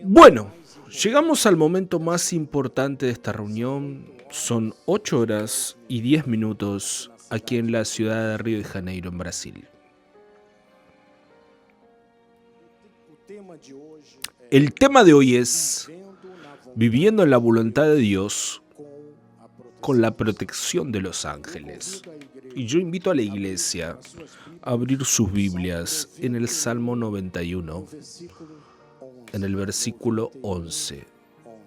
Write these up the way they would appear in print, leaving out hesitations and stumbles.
Bueno, llegamos al momento más importante de esta reunión. Son 8 horas y 10 minutos aquí en la ciudad de Río de Janeiro, en Brasil. El tema de hoy es viviendo en la voluntad de Dios con la protección de los ángeles. Y yo invito a la iglesia a abrir sus Biblias en el Salmo 91, en el versículo 11.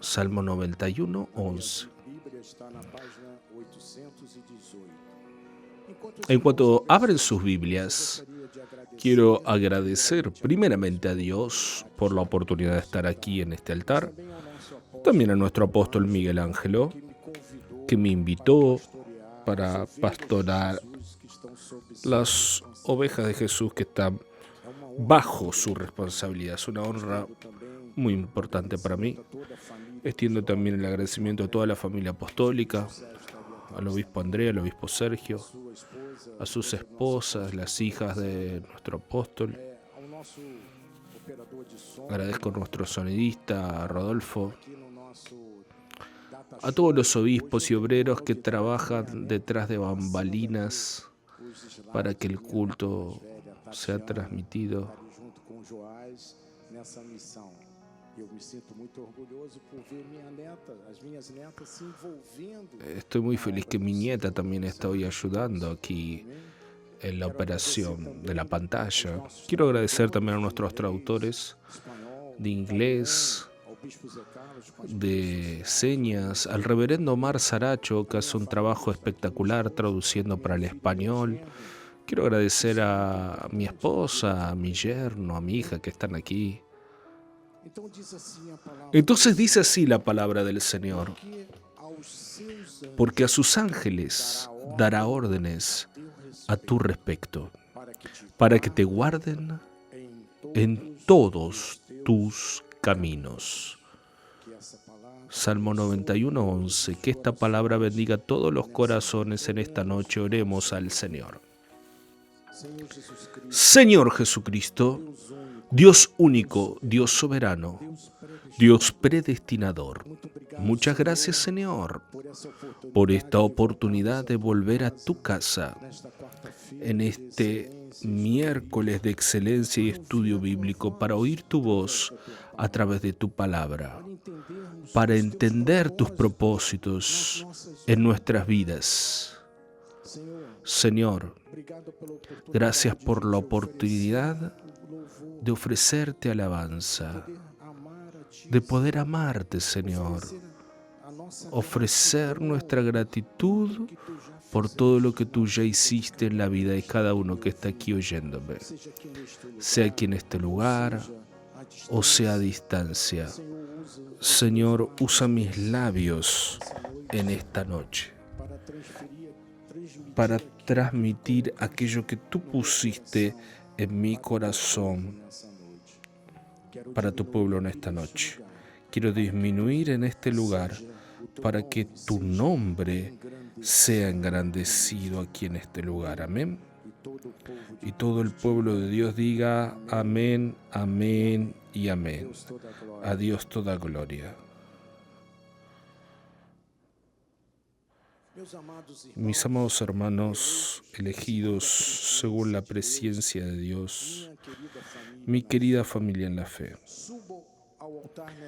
Salmo 91, 11. En cuanto abren sus Biblias, quiero agradecer primeramente a Dios por la oportunidad de estar aquí en este altar, también a nuestro apóstol Miguel Ángelo, que me invitó para pastorar las ovejas de Jesús que están bajo su responsabilidad. Es una honra muy importante para mí. Extiendo también el agradecimiento a toda la familia apostólica, al obispo Andrea, al obispo Sergio, a sus esposas, las hijas de nuestro apóstol. Agradezco a nuestro sonidista, a Rodolfo, a todos los obispos y obreros que trabajan detrás de bambalinas para que el culto sea transmitido. Estoy muy feliz que mi nieta también está hoy ayudando aquí en la operación de la pantalla. Quiero agradecer también a nuestros traductores de inglés, de señas, al reverendo Omar Saracho, que hace un trabajo espectacular traduciendo para el español. Quiero agradecer a mi esposa, a mi yerno, a mi hija que están aquí. Entonces dice así la palabra del Señor: porque a sus ángeles dará órdenes a tu respecto, para que te guarden en todos tus caminos. Salmo 91, 11. Que esta palabra bendiga todos los corazones en esta noche. Oremos al Señor. Señor Jesucristo, Dios único, Dios soberano, Dios predestinador. Muchas gracias, Señor, por esta oportunidad de volver a tu casa en este miércoles de excelencia y estudio bíblico para oír tu voz a través de tu palabra, para entender tus propósitos en nuestras vidas. Señor, gracias por la oportunidad de ofrecerte alabanza, de poder amarte, Señor, ofrecer nuestra gratitud por todo lo que tú ya hiciste en la vida de cada uno que está aquí oyéndome, sea aquí en este lugar o sea a distancia. Señor, usa mis labios en esta noche para transmitir aquello que tú pusiste en mi corazón para tu pueblo en esta noche. Quiero disminuir en este lugar para que tu nombre sea engrandecido aquí en este lugar. Amén. Y todo el pueblo de Dios diga amén, amén y amén. A Dios toda gloria. Mis amados hermanos elegidos según la presencia de Dios, mi querida familia en la fe,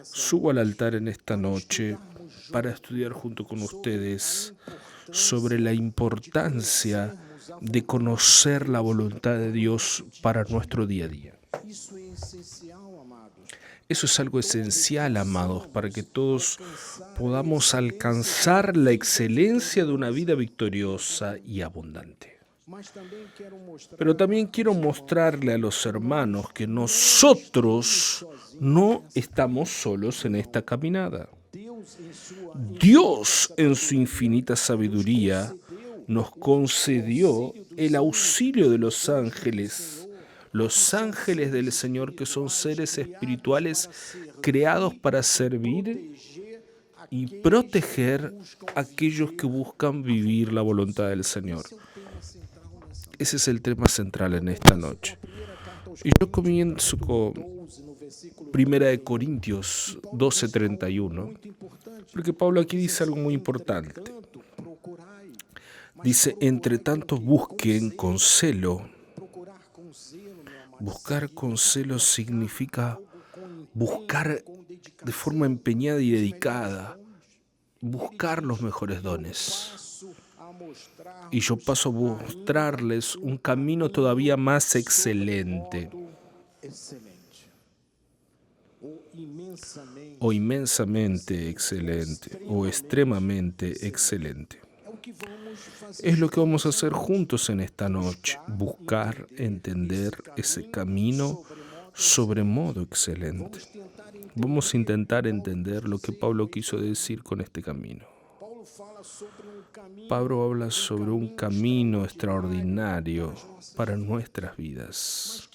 subo al altar en esta noche para estudiar junto con ustedes sobre la importancia de conocer la voluntad de Dios para nuestro día a día. Eso es algo esencial, amados, para que todos podamos alcanzar la excelencia de una vida victoriosa y abundante. Pero también quiero mostrarle a los hermanos que nosotros no estamos solos en esta caminada. Dios, en su infinita sabiduría, nos concedió el auxilio de los ángeles del Señor, que son seres espirituales creados para servir y proteger a aquellos que buscan vivir la voluntad del Señor. Ese es el tema central en esta noche. Y yo comienzo con Primera de Corintios 12:31, porque Pablo aquí dice algo muy importante. Dice, entre tanto busquen con celo. Buscar con celo significa buscar de forma empeñada y dedicada, buscar los mejores dones. Y yo paso a mostrarles un camino todavía más excelente, o inmensamente excelente, o extremadamente excelente. Es lo que vamos a hacer juntos en esta noche, buscar entender ese camino sobremodo excelente. Vamos a intentar entender lo que Pablo quiso decir con este camino. Pablo habla sobre un camino extraordinario para nuestras vidas.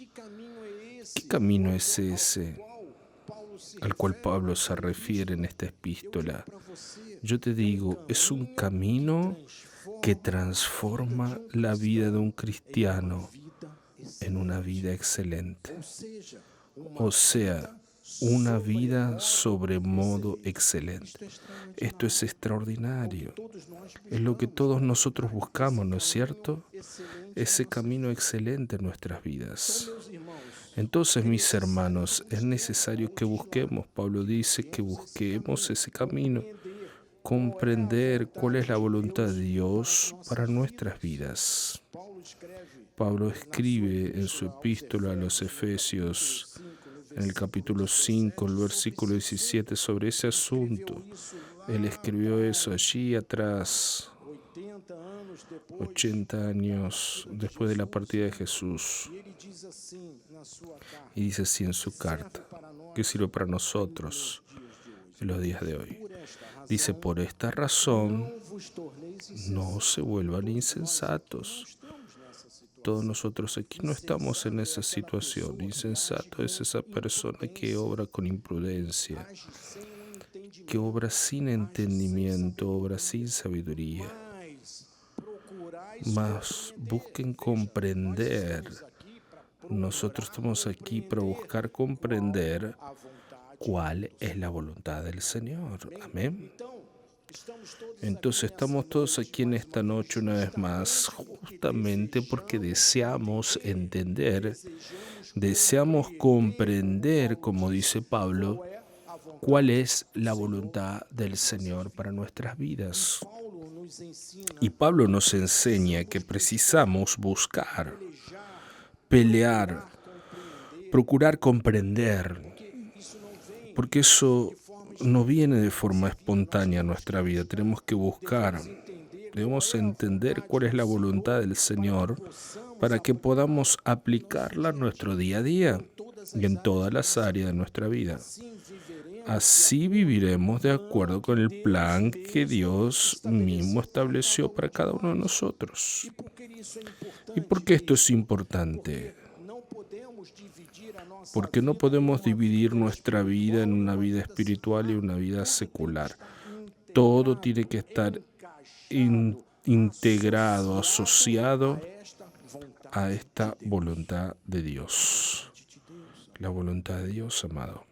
¿Qué camino es ese al cual Pablo se refiere en esta epístola? Yo te digo, es un camino que transforma la vida de un cristiano en una vida excelente. O sea, una vida sobremodo excelente. Esto es extraordinario. Es lo que todos nosotros buscamos, ¿no es cierto? Ese camino excelente en nuestras vidas. Entonces, mis hermanos, es necesario que busquemos. Pablo dice que busquemos ese camino. Comprender cuál es la voluntad de Dios para nuestras vidas. Pablo escribe en su epístola a los Efesios, en el capítulo 5, el versículo 17, sobre ese asunto. Él escribió eso allí atrás, 80 años después de la partida de Jesús. Y dice así en su carta, que sirve para nosotros en los días de hoy. Dice, por esta razón, no se vuelvan insensatos. Todos nosotros aquí no estamos en esa situación. Insensato es esa persona que obra con imprudencia, que obra sin entendimiento, obra sin sabiduría. Mas busquen comprender. Nosotros estamos aquí para buscar comprender cuál es la voluntad del Señor. Amén. Entonces estamos todos aquí en esta noche una vez más, justamente porque deseamos entender, deseamos comprender, como dice Pablo, cuál es la voluntad del Señor para nuestras vidas. Y Pablo nos enseña que precisamos buscar, pelear, procurar comprender, porque eso no viene de forma espontánea a nuestra vida. Tenemos que buscar, debemos entender cuál es la voluntad del Señor para que podamos aplicarla en nuestro día a día y en todas las áreas de nuestra vida. Así viviremos de acuerdo con el plan que Dios mismo estableció para cada uno de nosotros. ¿Y por qué esto es importante? Porque no podemos dividir nuestra vida en una vida espiritual y una vida secular. Todo tiene que estar integrado, asociado a esta voluntad de Dios. La voluntad de Dios, amado.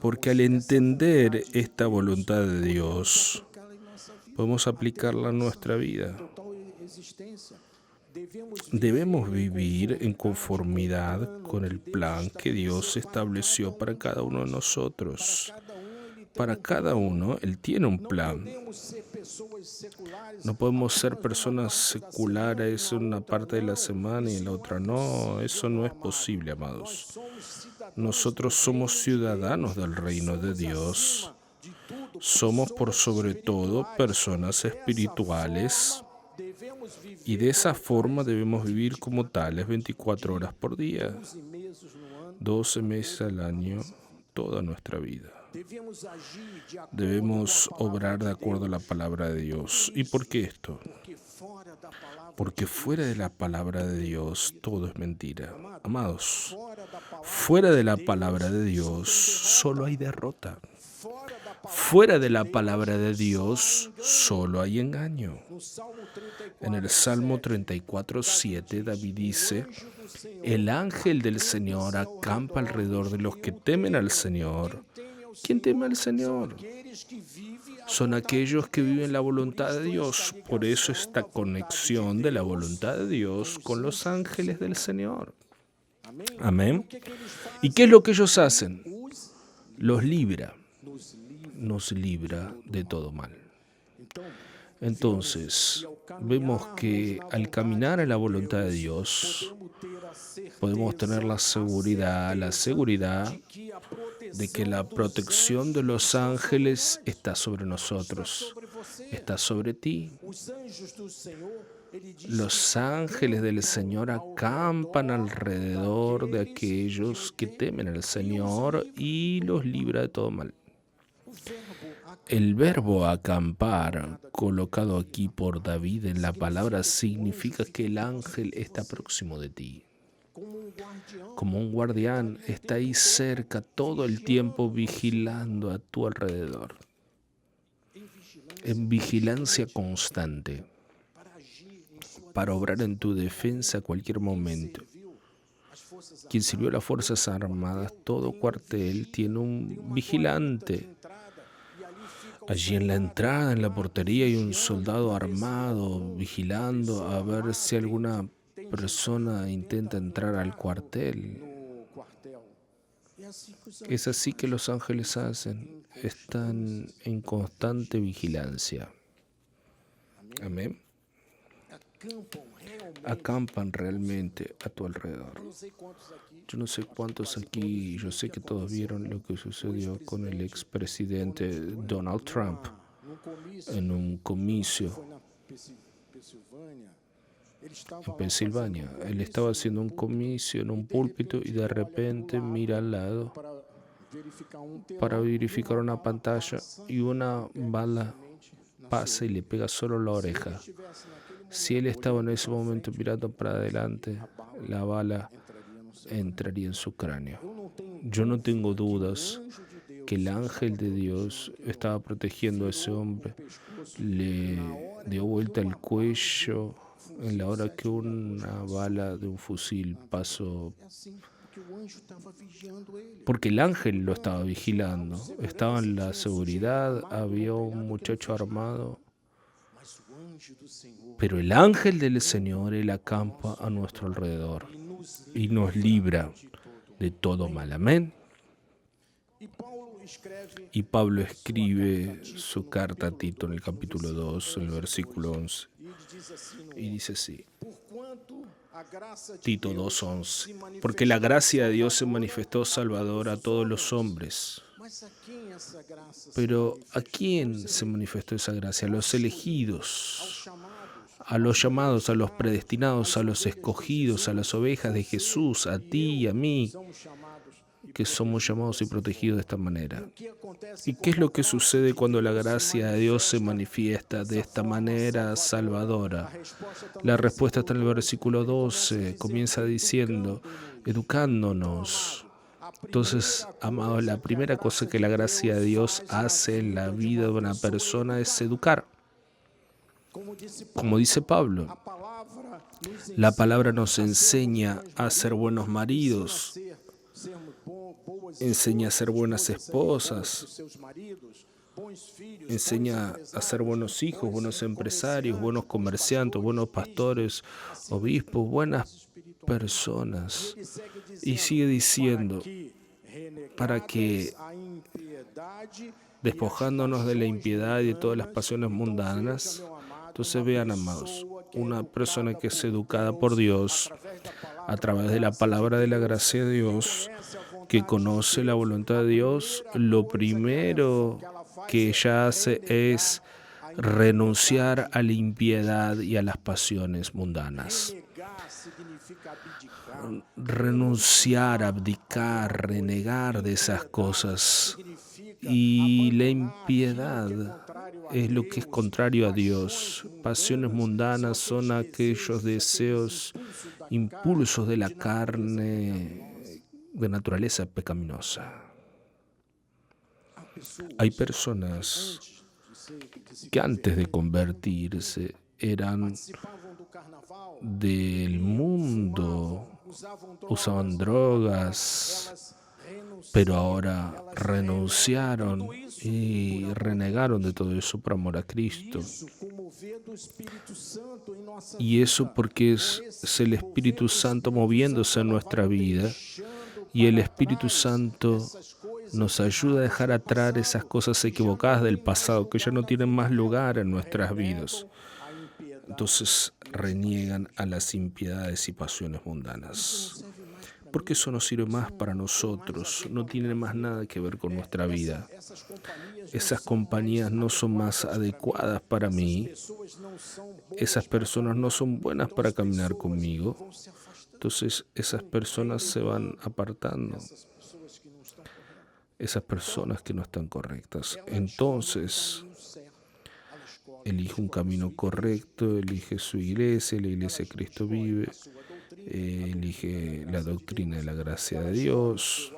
Porque al entender esta voluntad de Dios, podemos aplicarla a nuestra vida. Debemos vivir en conformidad con el plan que Dios estableció para cada uno de nosotros. Para cada uno, Él tiene un plan. No podemos ser personas seculares en una parte de la semana y en la otra no. Eso no es posible, amados. Nosotros somos ciudadanos del reino de Dios. Somos por sobre todo personas espirituales. Y de esa forma debemos vivir como tales 24 horas por día, 12 meses al año, toda nuestra vida. Debemos obrar de acuerdo a la palabra de Dios. ¿Y por qué esto? Porque fuera de la palabra de Dios todo es mentira. Amados, fuera de la palabra de Dios solo hay derrota. Fuera de la palabra de Dios, solo hay engaño. En el Salmo 34:7, David dice: el ángel del Señor acampa alrededor de los que temen al Señor. ¿Quién teme al Señor? Son aquellos que viven la voluntad de Dios. Por eso esta conexión de la voluntad de Dios con los ángeles del Señor. Amén. ¿Y qué es lo que ellos hacen? Los libra, nos libra de todo mal. Entonces, vemos que al caminar en la voluntad de Dios, podemos tener la seguridad de que la protección de los ángeles está sobre nosotros, está sobre ti. Los ángeles del Señor acampan alrededor de aquellos que temen al Señor y los libra de todo mal. El verbo acampar, colocado aquí por David en la palabra, significa que el ángel está próximo de ti. Como un guardián, está ahí cerca todo el tiempo vigilando a tu alrededor. En vigilancia constante, para obrar en tu defensa a cualquier momento. Quien sirvió a las Fuerzas Armadas, todo cuartel tiene un vigilante. Allí en la entrada, en la portería, hay un soldado armado vigilando a ver si alguna persona intenta entrar al cuartel. Es así que los ángeles hacen, están en constante vigilancia. Amén. Acampan realmente a tu alrededor. Yo no sé cuántos aquí, yo sé que todos vieron lo que sucedió con el expresidente Donald Trump en un comicio en Pensilvania. Él estaba haciendo un comicio en un púlpito y de repente mira al lado para verificar una pantalla y una bala pasa y le pega solo la oreja. Si él estaba en ese momento mirando para adelante, la bala entraría en su cráneo. Yo no tengo dudas que el ángel de Dios estaba protegiendo a ese hombre. Le dio vuelta el cuello en la hora que una bala de un fusil pasó. Porque el ángel lo estaba vigilando. Estaba en la seguridad, había un muchacho armado. Pero el ángel del Señor, Él acampa a nuestro alrededor y nos libra de todo mal. Amén. Y Pablo escribe su carta a Tito en el capítulo 2, en el versículo 11. Y dice así, Tito 2:11, porque la gracia de Dios se manifestó salvadora a todos los hombres. Pero ¿a quién se manifestó esa gracia? A los elegidos, a los llamados, a los predestinados, a los escogidos, a las ovejas de Jesús, a ti y a mí, que somos llamados y protegidos de esta manera. ¿Y qué es lo que sucede cuando la gracia de Dios se manifiesta de esta manera salvadora? La respuesta está en el versículo 12, comienza diciendo, educándonos. Entonces, amados, la primera cosa que la gracia de Dios hace en la vida de una persona es educar. Como dice Pablo, la palabra nos enseña a ser buenos maridos, enseña a ser buenas esposas, enseña a ser buenos hijos, buenos empresarios, buenos comerciantes, buenos pastores, obispos, buenas personas. Y sigue diciendo, para que, despojándonos de la impiedad y de todas las pasiones mundanas, entonces vean, amados, una persona que es educada por Dios a través de la palabra de la gracia de Dios, que conoce la voluntad de Dios, lo primero que ella hace es renunciar a la impiedad y a las pasiones mundanas. Renunciar, abdicar, renegar de esas cosas. Y la impiedad es lo que es contrario a Dios. Pasiones mundanas son aquellos deseos, impulsos de la carne de naturaleza pecaminosa. Hay personas que antes de convertirse eran del mundo, usaban drogas, pero ahora renunciaron y renegaron de todo eso por amor a Cristo. Y eso porque es el Espíritu Santo moviéndose en nuestra vida, y el Espíritu Santo nos ayuda a dejar atrás esas cosas equivocadas del pasado que ya no tienen más lugar en nuestras vidas. Entonces reniegan a las impiedades y pasiones mundanas. Porque eso no sirve más para nosotros, no tiene más nada que ver con nuestra vida. Esas compañías no son más adecuadas para mí, esas personas no son buenas para caminar conmigo, entonces esas personas se van apartando, esas personas que no están correctas. Entonces, elige un camino correcto, elige su iglesia, la iglesia de Cristo vive, elige la doctrina de la gracia de Dios,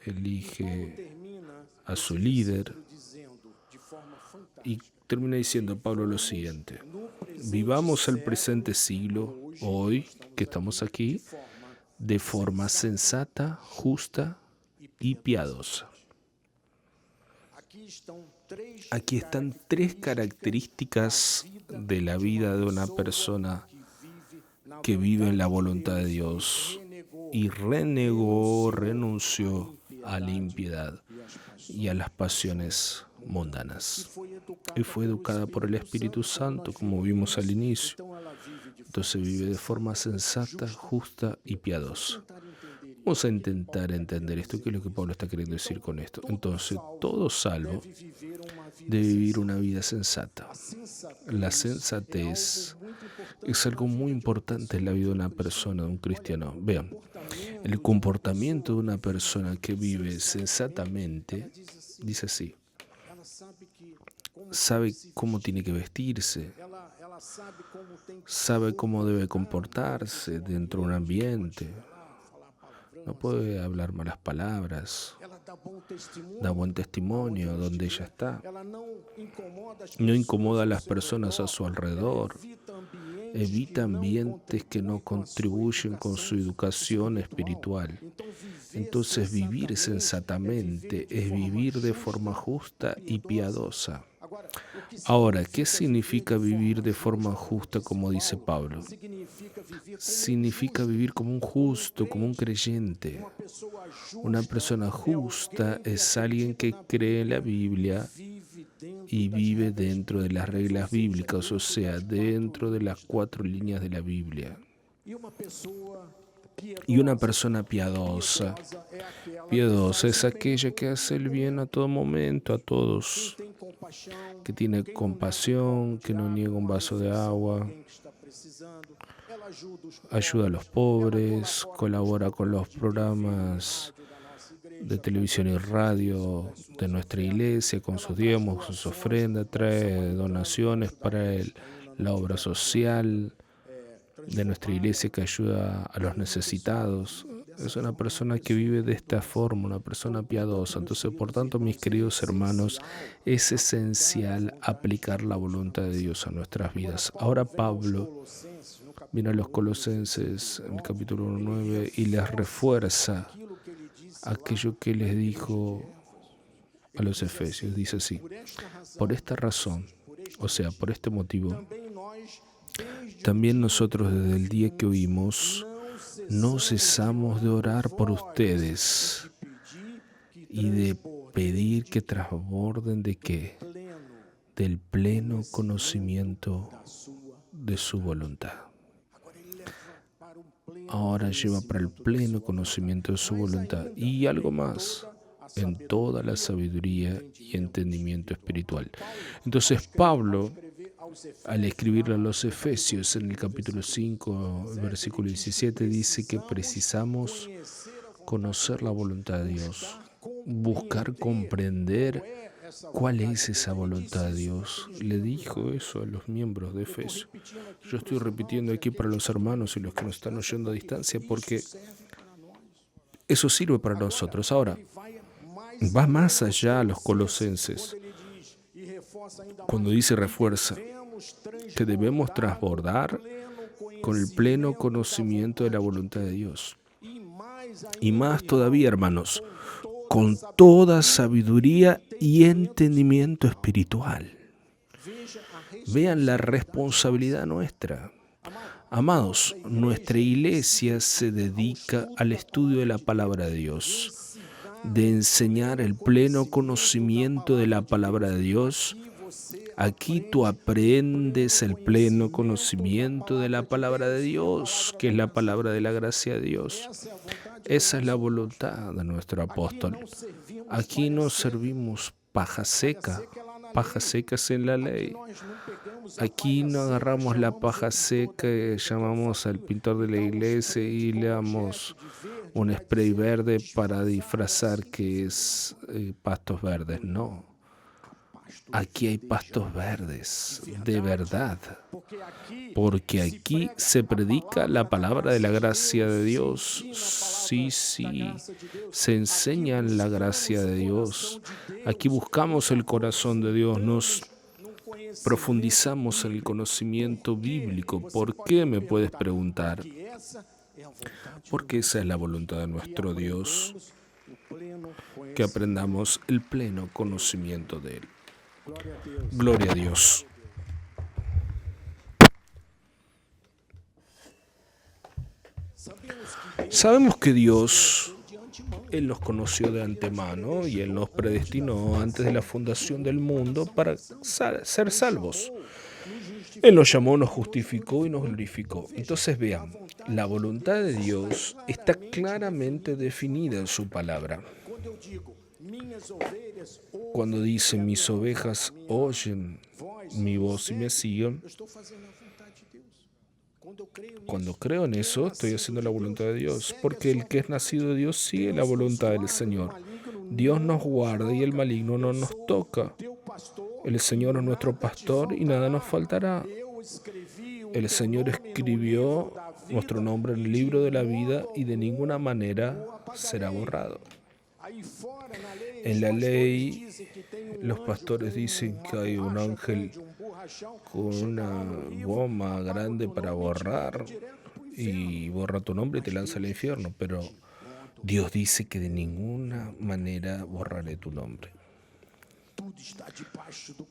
elige a su líder y termina diciendo Pablo lo siguiente: vivamos el presente siglo, hoy que estamos aquí, de forma sensata, justa y piadosa. Aquí están tres características de la vida de una persona que vive en la voluntad de Dios y renunció a la impiedad y a las pasiones mundanas. Y fue educada por el Espíritu Santo, como vimos al inicio. Entonces vive de forma sensata, justa y piadosa. Vamos a intentar entender esto. ¿Qué es lo que Pablo está queriendo decir con esto? Entonces, todo salvo debe vivir una vida sensata. La sensatez es algo muy importante en la vida de una persona, de un cristiano. Vean, el comportamiento de una persona que vive sensatamente, dice así: sabe cómo tiene que vestirse, sabe cómo debe comportarse dentro de un ambiente. No puede hablar malas palabras, da buen testimonio donde ella está. No incomoda a las personas a su alrededor. Evita ambientes que no contribuyen con su educación espiritual. Entonces, vivir sensatamente es vivir de forma justa y piadosa. Ahora, ¿qué significa vivir de forma justa, como dice Pablo? Significa vivir como un justo, como un creyente. Una persona justa es alguien que cree en la Biblia y vive dentro de las reglas bíblicas, o sea, dentro de las 4 líneas de la Biblia. Y una persona piadosa es aquella que hace el bien a todo momento, a todos, que tiene compasión, que no niega un vaso de agua, ayuda a los pobres, colabora con los programas de televisión y radio de nuestra iglesia, con sus diezmos, con sus ofrendas, trae donaciones para la obra social de nuestra iglesia que ayuda a los necesitados. Es una persona que vive de esta forma, una persona piadosa. Entonces, por tanto, mis queridos hermanos, es esencial aplicar la voluntad de Dios a nuestras vidas. Ahora Pablo viene a los Colosenses en el capítulo 9 y les refuerza aquello que les dijo a los Efesios. Dice así: por esta razón, o sea, por este motivo, también nosotros desde el día que oímos, no cesamos de orar por ustedes y de pedir que transborden ¿de qué? Del pleno conocimiento de su voluntad. Ahora lleva para el pleno conocimiento de su voluntad y algo más, en toda la sabiduría y entendimiento espiritual. Entonces Pablo, al escribirle a los Efesios en el capítulo 5, el versículo 17, dice que precisamos conocer la voluntad de Dios, buscar comprender cuál es esa voluntad de Dios. Le dijo eso a los miembros de Efesios. Yo estoy repitiendo aquí para los hermanos y los que nos están oyendo a distancia porque eso sirve para nosotros. Ahora, Va más allá a los colosenses cuando dice refuerza que debemos transbordar con el pleno conocimiento de la voluntad de Dios. Y más todavía, hermanos, con toda sabiduría y entendimiento espiritual. Vean la responsabilidad nuestra. Amados, nuestra iglesia se dedica al estudio de la palabra de Dios, de enseñar el pleno conocimiento de la palabra de Dios. Aquí tú aprendes el pleno conocimiento de la palabra de Dios, que es la palabra de la gracia de Dios. Esa es la voluntad de nuestro apóstol. Aquí no servimos pajas secas en la ley. Aquí no agarramos la paja seca y llamamos al pintor de la iglesia y le damos un spray verde para disfrazar que es pastos verdes. No. Aquí hay pastos verdes, de verdad, porque aquí se predica la palabra de la gracia de Dios. Sí, se enseña la gracia de Dios. Aquí buscamos el corazón de Dios, nos profundizamos en el conocimiento bíblico. ¿Por qué? Me puedes preguntar. Porque esa es la voluntad de nuestro Dios, que aprendamos el pleno conocimiento de Él. Gloria a Dios. Sabemos que Dios, Él nos conoció de antemano y Él nos predestinó antes de la fundación del mundo para ser salvos. Él nos llamó, nos justificó y nos glorificó. Entonces vean, la voluntad de Dios está claramente definida en su palabra. Cuando dice, mis ovejas oyen mi voz y me siguen, cuando creo en eso, estoy haciendo la voluntad de Dios, porque el que es nacido de Dios sigue la voluntad del Señor. Dios nos guarda y el maligno no nos toca. El Señor es nuestro pastor y nada nos faltará. El Señor escribió nuestro nombre en el libro de la vida y de ninguna manera será borrado. En la ley, los pastores dicen que hay un ángel con una goma grande para borrar y borra tu nombre y te lanza al infierno, pero Dios dice que de ninguna manera borraré tu nombre.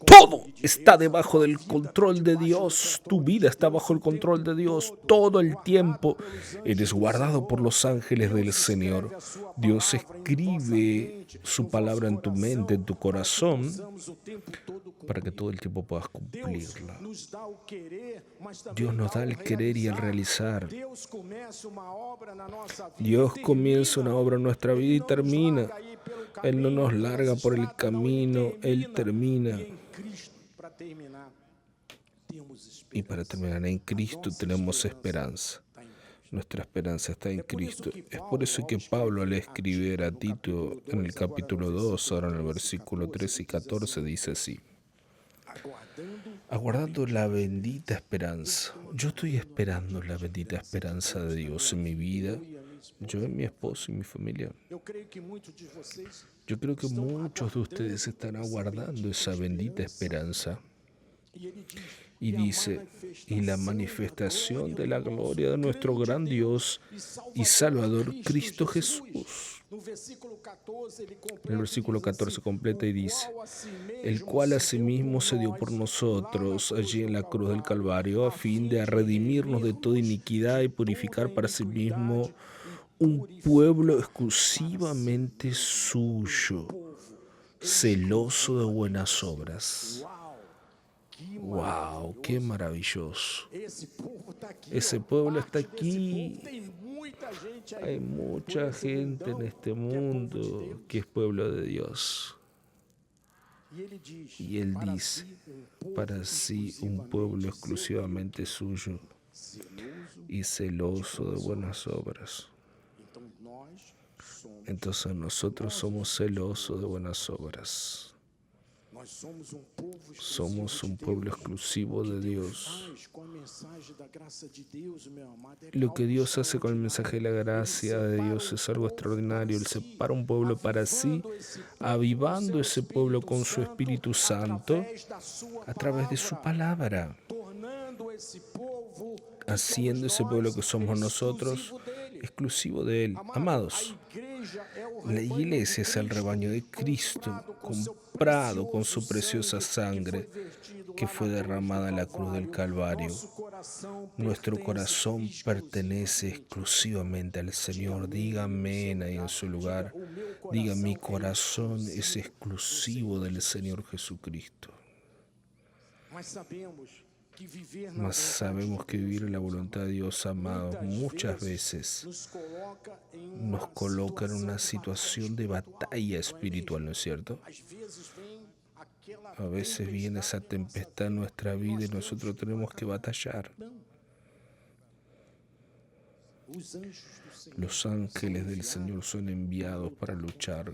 Todo está debajo del control de Dios. Tu vida está bajo el control de Dios todo el tiempo. Eres guardado por los ángeles del Señor. Dios escribe su palabra en tu mente, en tu corazón, para que todo el tiempo puedas cumplirla. Dios nos da el querer y el realizar. Dios comienza una obra en nuestra vida y termina. Él no nos larga por el camino, Él termina. Y para terminar, en Cristo tenemos esperanza. Nuestra esperanza está en Cristo. Es por eso que Pablo, al escribir a Tito en el capítulo 2, ahora en el versículo 13 y 14, dice así: aguardando la bendita esperanza. Yo estoy esperando la bendita esperanza de Dios en mi vida, yo, mi esposo y mi familia. Yo creo que muchos de ustedes están aguardando esa bendita esperanza. Y dice, y la manifestación de la gloria de nuestro gran Dios y Salvador, Cristo Jesús. En el versículo 14 completa y dice, el cual asimismo se dio por nosotros allí en la cruz del Calvario, a fin de redimirnos de toda iniquidad y purificar para sí mismo un pueblo exclusivamente suyo, celoso de buenas obras. ¡Wow! ¡Qué maravilloso! Ese pueblo está aquí. Hay mucha gente en este mundo que es pueblo de Dios. Y Él dice, para sí un pueblo exclusivamente suyo y celoso de buenas obras. Entonces nosotros somos celosos de buenas obras. Somos un pueblo exclusivo de Dios. Lo que Dios hace con el mensaje de la gracia de Dios es algo extraordinario. Él separa un pueblo para sí, avivando ese pueblo con su Espíritu Santo a través de su palabra, haciendo ese pueblo que somos nosotros exclusivo de Él. Amados, la iglesia es el rebaño de Cristo, comprado con su preciosa sangre que fue derramada en la cruz del Calvario. Nuestro corazón pertenece exclusivamente al Señor. Diga amén ahí en su lugar. Diga, mi corazón es exclusivo del Señor Jesucristo. Mas sabemos que vivir en la voluntad de Dios, amados, muchas veces nos coloca en una situación de batalla espiritual, ¿no es cierto? A veces viene esa tempestad en nuestra vida y nosotros tenemos que batallar. Los ángeles del Señor son enviados para luchar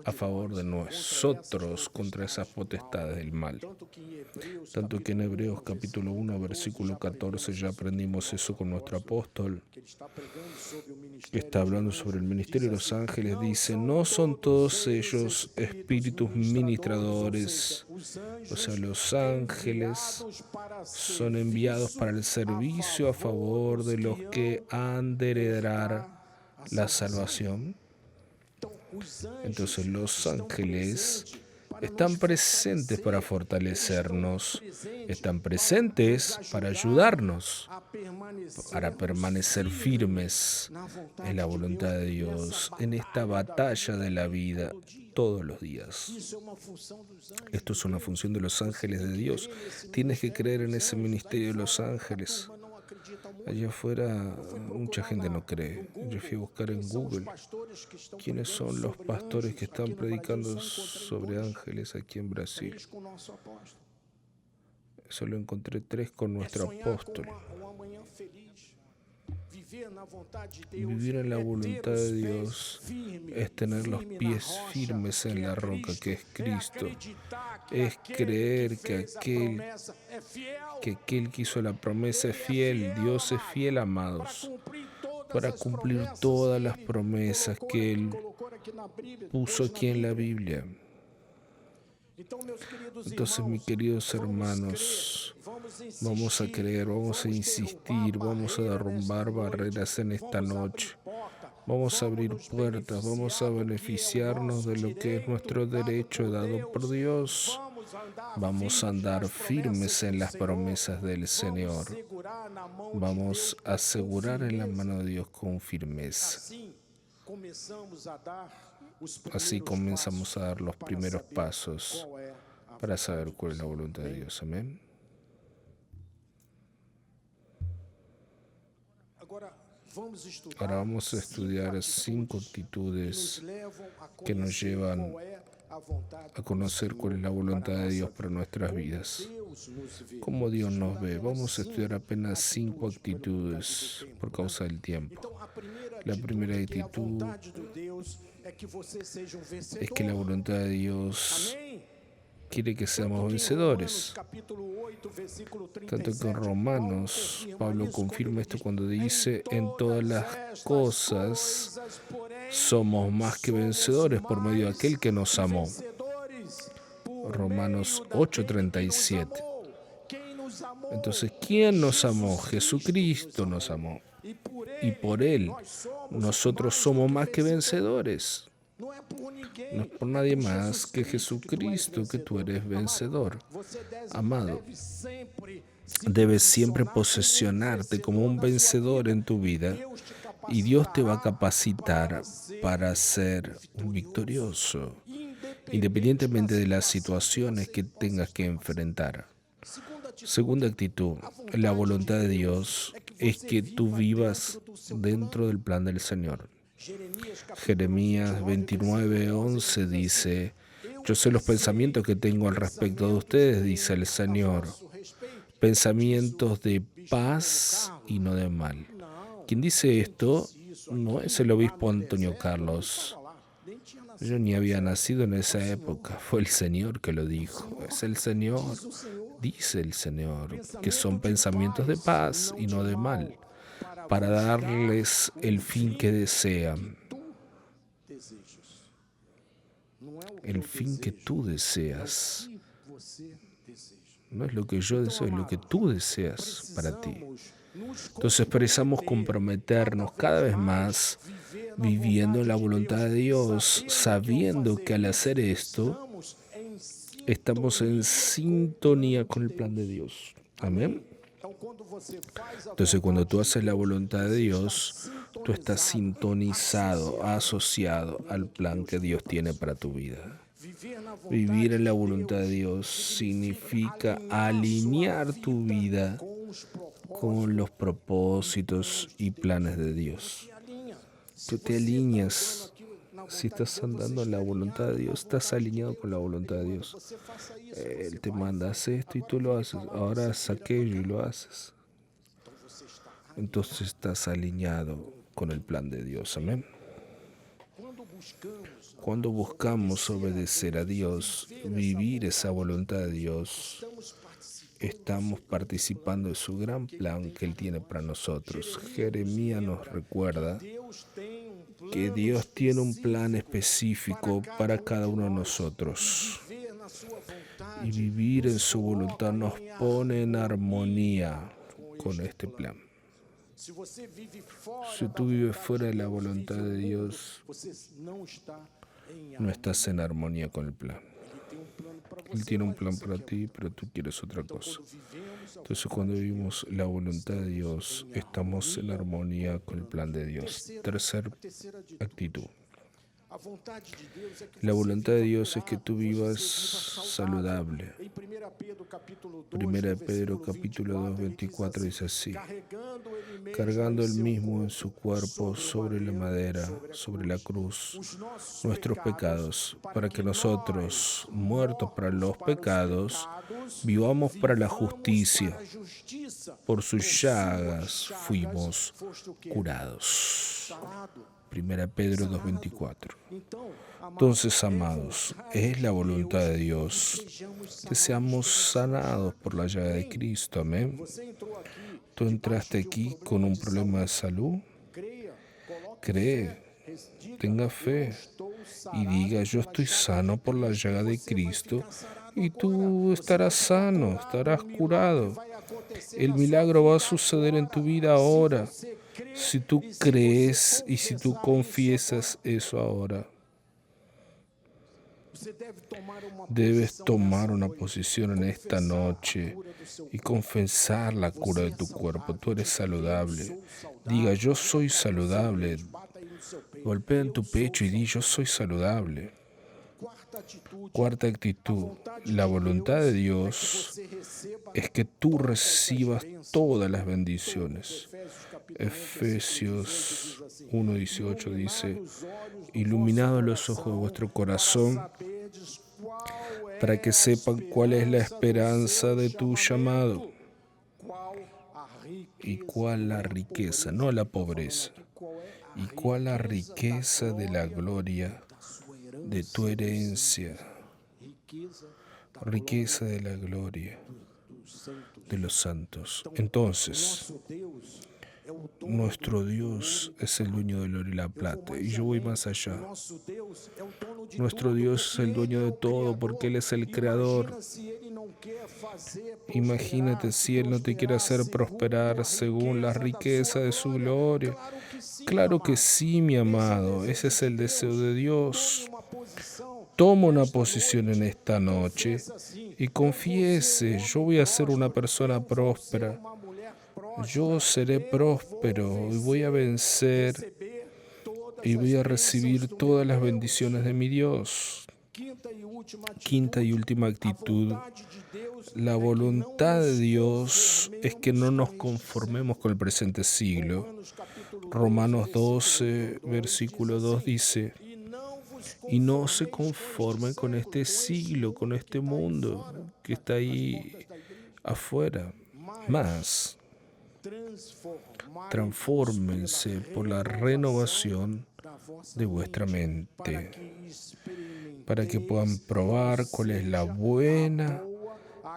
a favor de nosotros contra esas potestades del mal. Tanto que en Hebreos capítulo 1, versículo 14 ya aprendimos eso con nuestro apóstol, que está hablando sobre el ministerio de los ángeles. Dice, ¿no son todos ellos espíritus ministradores? O sea, los ángeles son enviados para el servicio a favor de los que han de heredar la salvación. Entonces los ángeles están presentes para fortalecernos, están presentes para ayudarnos, para permanecer firmes en la voluntad de Dios, en esta batalla de la vida todos los días. Esto es una función de los ángeles de Dios. Tienes que creer en ese ministerio de los ángeles. Allá afuera mucha gente no cree. Yo fui a buscar en Google quiénes son los pastores que están predicando sobre ángeles aquí en Brasil. Solo encontré 3 con nuestro apóstol. Vivir en la voluntad de Dios es tener los pies firmes en la roca que es Cristo. Es creer que aquel que hizo la promesa es fiel. Dios es fiel, amados, para cumplir todas las promesas que Él puso aquí en la Biblia. Entonces, mis queridos hermanos, vamos a creer, vamos a insistir, vamos a derrumbar barreras en esta noche. Vamos a abrir puertas, vamos a beneficiarnos de lo que es nuestro derecho dado por Dios. Vamos a andar firmes en las promesas del Señor. Vamos a asegurar en la mano de Dios con firmeza. Así comenzamos a dar los primeros pasos para saber cuál es la voluntad de Dios. Amén. Ahora vamos a estudiar 5 actitudes que nos llevan a conocer cuál es la voluntad de Dios para nuestras vidas. Cómo Dios nos ve. Vamos a estudiar apenas 5 actitudes por causa del tiempo. La primera actitud es que la voluntad de Dios quiere que seamos vencedores. Tanto que en Romanos, Pablo confirma esto cuando dice, en todas las cosas somos más que vencedores por medio de aquel que nos amó. Romanos 8:37. Entonces, ¿quién nos amó? Jesucristo nos amó. Y por Él nosotros somos más que vencedores. No es por nadie más que Jesucristo que tú eres vencedor. Amado, debes siempre posesionarte como un vencedor en tu vida y Dios te va a capacitar para ser un victorioso, independientemente de las situaciones que tengas que enfrentar. Segunda actitud, la voluntad de Dios es que tú vivas dentro del plan del Señor. Jeremías 29:11 dice, yo sé los pensamientos que tengo al respecto de ustedes, dice el Señor, pensamientos de paz y no de mal. Quien dice esto no es el obispo Antonio Carlos, Yo ni había nacido en esa época. Fue el Señor que lo dijo. Es el Señor. Dice el Señor que son pensamientos de paz y no de mal, para darles el fin que desean, el fin que tú deseas. No es lo que yo deseo, es lo que tú deseas para ti. Entonces precisamos comprometernos cada vez más viviendo en la voluntad de Dios, sabiendo que al hacer esto estamos en sintonía con el plan de Dios. Amén. Entonces cuando tú haces la voluntad de Dios, tú estás sintonizado, asociado al plan que Dios tiene para tu vida. Vivir en la voluntad de Dios significa alinear tu vida con los propósitos y planes de Dios. Tú te alineas. Si estás andando en la voluntad de Dios, estás alineado con la voluntad de Dios. Él te manda, haz esto y tú lo haces. Ahora haz aquello y lo haces. Entonces estás alineado con el plan de Dios. Amén. Cuando buscamos obedecer a Dios, vivir esa voluntad de Dios, estamos participando de su gran plan que Él tiene para nosotros. Jeremías nos recuerda que Dios tiene un plan específico para cada uno de nosotros. Y vivir en su voluntad nos pone en armonía con este plan. Si tú vives fuera de la voluntad de Dios, no estás en armonía con el plan. Él tiene un plan para ti, pero tú quieres otra cosa. Entonces, cuando vivimos la voluntad de Dios, estamos en armonía con el plan de Dios. Tercer actitud. La voluntad de Dios es que tú vivas saludable. Primera de Pedro capítulo 2, 24 dice así: cargando él mismo en su cuerpo sobre la madera, sobre la cruz, nuestros pecados, para que nosotros, muertos para los pecados, vivamos para la justicia. Por sus llagas fuimos curados. Primera Pedro 2:24. Entonces, amados, es la voluntad de Dios que seamos sanados por la llaga de Cristo. Amén. Tú entraste aquí con un problema de salud. Cree, tenga fe y diga: yo estoy sano por la llaga de Cristo, y tú estarás sano, estarás curado. El milagro va a suceder en tu vida ahora, si tú crees y si tú confiesas eso ahora. Debes tomar una posición en esta noche y confesar la cura de tu cuerpo. Tú eres saludable. Diga: yo soy saludable. Golpea en tu pecho y di: yo soy saludable. Cuarta actitud. La voluntad de Dios es que tú recibas todas las bendiciones. Efesios 1:18 dice: iluminados los ojos de vuestro corazón, para que sepan cuál es la esperanza de tu llamado y cuál la riqueza, no la pobreza, y cuál la riqueza de la gloria de tu herencia, riqueza de la gloria de los santos. Entonces, nuestro Dios es el dueño del oro y la plata. Y yo voy más allá. Nuestro Dios es el dueño de todo porque Él es el creador. Imagínate si Él no te quiere hacer prosperar según la riqueza de su gloria. Claro que sí, mi amado. Ese es el deseo de Dios. Toma una posición en esta noche y confiese: yo voy a ser una persona próspera. Yo seré próspero y voy a vencer y voy a recibir todas las bendiciones de mi Dios. Quinta y última actitud. La voluntad de Dios es que no nos conformemos con el presente siglo. Romanos 12, versículo 2 dice: y no se conformen con este siglo, con este mundo que está ahí afuera. Más, transfórmense por la renovación de vuestra mente, para que puedan probar cuál es la buena,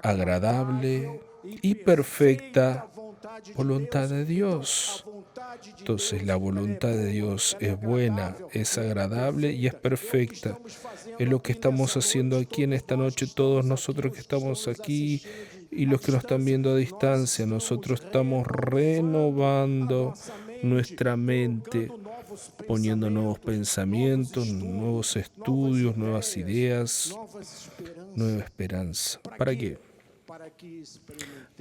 agradable y perfecta voluntad de Dios. Entonces, la voluntad de Dios es buena, es agradable y es perfecta. Es lo que estamos haciendo aquí en esta noche, todos nosotros que estamos aquí y los que nos están viendo a distancia. Nosotros estamos renovando nuestra mente, poniendo nuevos pensamientos, nuevos estudios, nuevas ideas, nueva esperanza. ¿Para qué?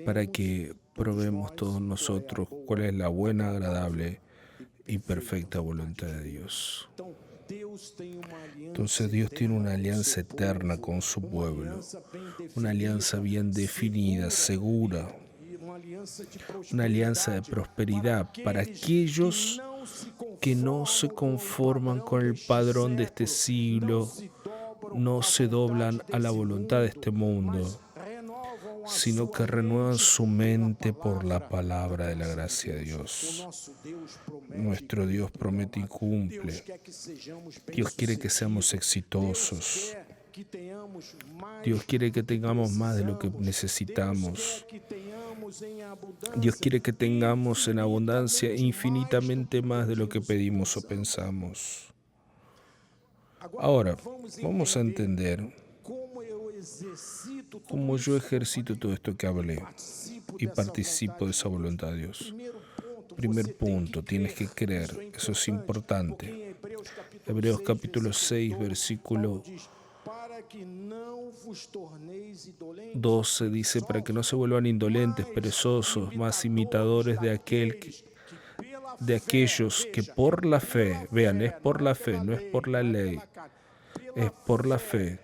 Para que probemos todos nosotros cuál es la buena, agradable y perfecta voluntad de Dios. Entonces Dios tiene una alianza eterna con su pueblo, una alianza bien definida, segura, una alianza de prosperidad para aquellos que no se conforman con el padrón de este siglo, no se doblan a la voluntad de este mundo, sino que renuevan su mente por la palabra de la gracia de Dios. Nuestro Dios promete y cumple. Dios quiere que seamos exitosos. Dios quiere que tengamos más de lo que necesitamos. Dios quiere que tengamos en abundancia infinitamente más de lo que pedimos o pensamos. Ahora, vamos a entender cómo yo ejercito todo esto que hablé y participo de esa voluntad de Dios. Primer punto, tienes que creer. Eso es importante. Hebreos capítulo 6, versículo 12 dice, para que no se vuelvan indolentes, perezosos, más imitadores de aquellos que por la fe, vean, es por la fe, no es por la ley, es por la fe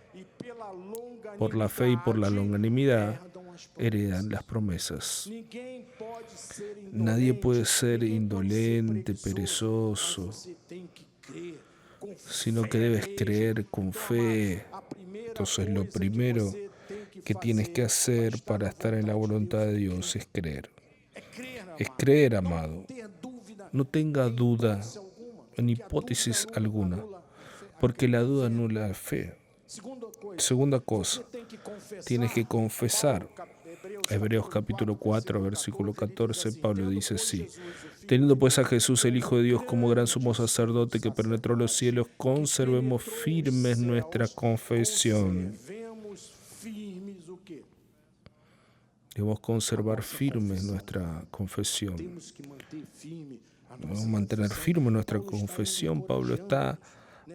y por la longanimidad heredan las promesas. Nadie puede ser indolente, perezoso, sino que debes creer con fe. Entonces, lo primero que tienes que hacer para estar en la voluntad de Dios es creer. Es creer, amado. No tenga duda en hipótesis alguna, porque la duda anula la fe. Segunda cosa, tienes que confesar. Hebreos capítulo 4, versículo 14, Pablo dice así: teniendo pues a Jesús, el Hijo de Dios, como gran sumo sacerdote que penetró los cielos, conservemos firmes nuestra confesión. Debemos conservar firmes nuestra confesión. Debemos mantener firme nuestra confesión. Pablo está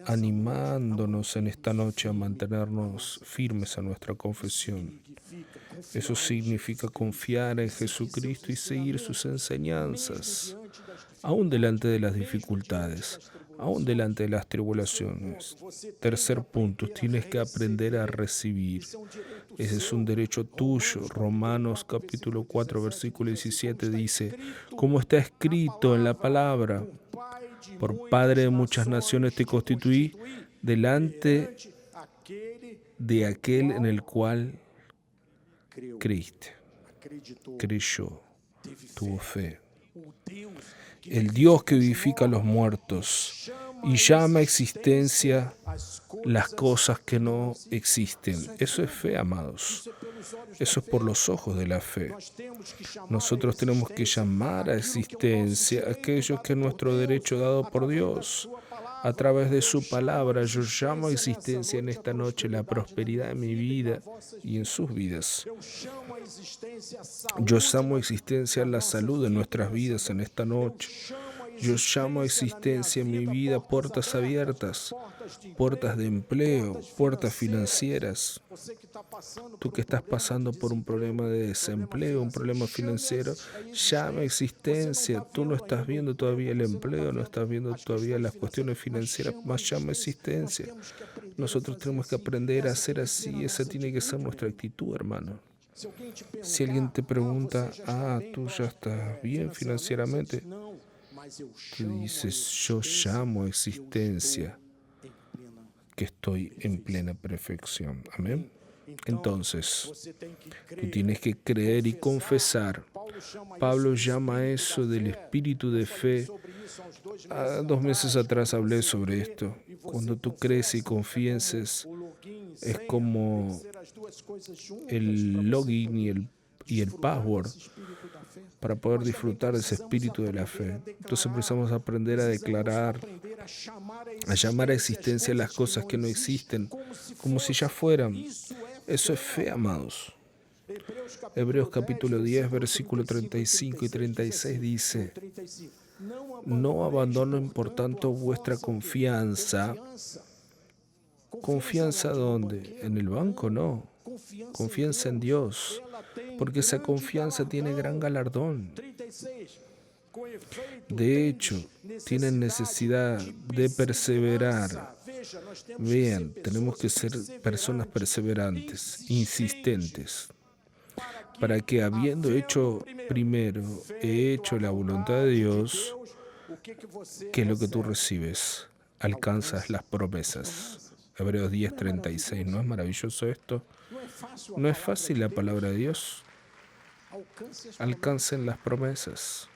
animándonos en esta noche a mantenernos firmes a nuestra confesión. Eso significa confiar en Jesucristo y seguir sus enseñanzas, aún delante de las dificultades, aún delante de las tribulaciones. Tercer punto, tienes que aprender a recibir. Ese es un derecho tuyo. Romanos capítulo 4, versículo 17 dice, como está escrito en la palabra, por Padre de muchas naciones te constituí delante de aquel en el cual creíste, creyó, tuvo fe. El Dios que vivifica a los muertos y llama a existencia las cosas que no existen. Eso es fe, amados. Eso es por los ojos de la fe. Nosotros tenemos que llamar a existencia aquello que es nuestro derecho dado por Dios. A través de su palabra, yo llamo a existencia en esta noche la prosperidad en mi vida y en sus vidas. Yo llamo a existencia la salud en nuestras vidas en esta noche. Yo llamo a existencia en mi vida puertas abiertas, puertas de empleo, puertas financieras. Tú que estás pasando por un problema de desempleo, un problema financiero, llama a existencia. Tú no estás viendo todavía el empleo, no estás viendo todavía las cuestiones financieras, más llama a existencia. Nosotros tenemos que aprender a ser así. Esa tiene que ser nuestra actitud, hermano. Si alguien te pregunta, tú ya estás bien financieramente, tú dices, yo llamo a existencia que estoy en plena perfección. Amén. Entonces, tú tienes que creer y confesar. Pablo llama a eso del espíritu de fe 2 meses atrás hablé sobre esto. Cuando tú crees y confieses, es como el login y el password para poder disfrutar de ese espíritu de la fe. Entonces empezamos a aprender a declarar, a llamar a existencia las cosas que no existen, como si ya fueran. Eso es fe, amados. Hebreos capítulo 10, versículo 35 y 36 dice: no abandonen por tanto vuestra confianza. ¿Confianza dónde? ¿En el banco? No. Confianza en Dios, porque esa confianza tiene gran galardón. De hecho, tienen necesidad de perseverar. Vean, tenemos que ser personas perseverantes, insistentes, para que habiendo hecho primero, he hecho la voluntad de Dios, ¿qué es lo que tú recibes? Alcanzas las promesas. Hebreos 10:36. ¿No es maravilloso esto? No es fácil la palabra de Dios. Alcancen las promesas.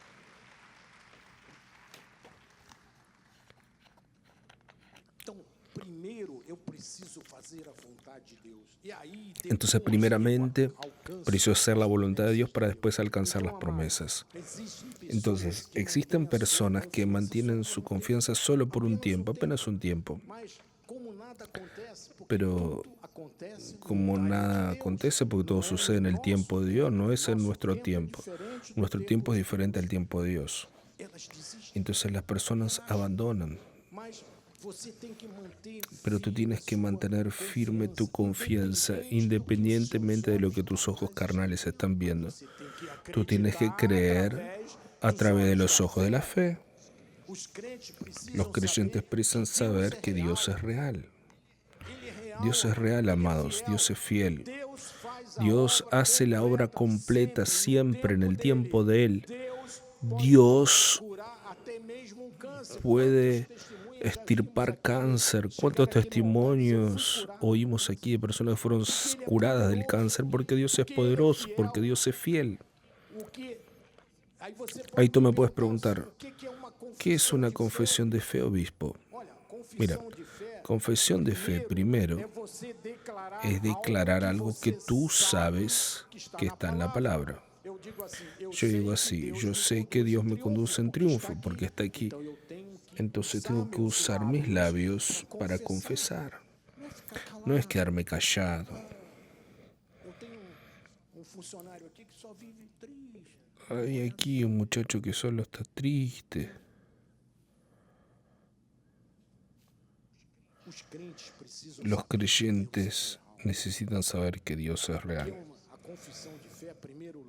Entonces, primeramente, preciso hacer la voluntad de Dios para después alcanzar las promesas. Entonces, existen personas que mantienen su confianza solo por un tiempo, apenas un tiempo. Pero como nada acontece, porque todo sucede en el tiempo de Dios, no es en nuestro tiempo. Nuestro tiempo es diferente al tiempo de Dios. Entonces las personas abandonan. Pero tú tienes que mantener firme tu confianza, independientemente de lo que tus ojos carnales están viendo. Tú tienes que creer a través de los ojos de la fe. Los creyentes precisan saber que Dios es real. Dios es real, amados. Dios es fiel. Dios hace la obra completa siempre en el tiempo de Él. Dios puede extirpar cáncer. ¿Cuántos testimonios oímos aquí de personas que fueron curadas del cáncer? Porque Dios es poderoso, porque Dios es fiel. Ahí tú me puedes preguntar, ¿qué es una confesión de fe, obispo? Mira, confesión de fe, primero, es declarar algo que tú sabes que está en la palabra. Yo digo así, yo sé que Dios me conduce en triunfo porque está aquí. Entonces tengo que usar mis labios para confesar. No es quedarme callado. Hay aquí un muchacho que solo está triste. Los creyentes necesitan saber que Dios es real.